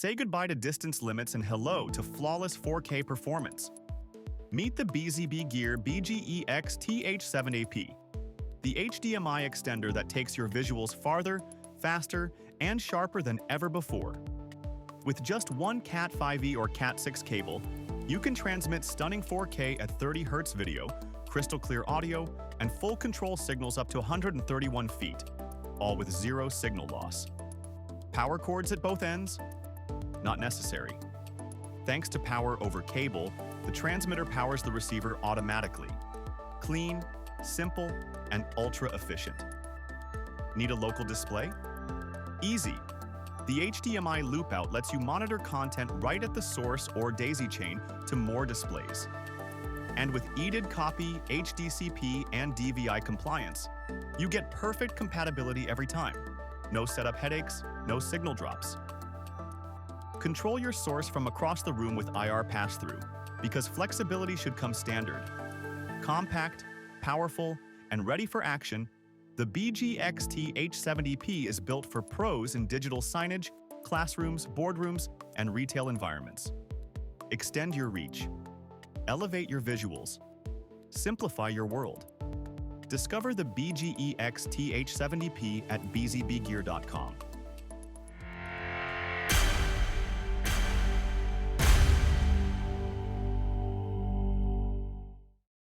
Say goodbye to distance limits and hello to flawless 4K performance. Meet the BZBGEAR BG-EXT-H70P, the HDMI extender that takes your visuals farther, faster, and sharper than ever before. With just one Cat5e or Cat6 cable, you can transmit stunning 4K at 30 Hz video, crystal clear audio, and full control signals up to 131 feet, all with zero signal loss. Power cords at both ends? Not necessary. Thanks to power over cable, the transmitter powers the receiver automatically. Clean, simple, and ultra-efficient. Need a local display? Easy. The HDMI loop out lets you monitor content right at the source or daisy chain to more displays. And with EDID copy, HDCP, and DVI compliance, you get perfect compatibility every time. No setup headaches, no signal drops. Control your source from across the room with IR pass-through, because flexibility should come standard. Compact, powerful, and ready for action, the BG-EXT-H70P is built for pros in digital signage, classrooms, boardrooms, and retail environments. Extend your reach. Elevate your visuals. Simplify your world. Discover the BG-EXT-H70P at BZBGEAR.com.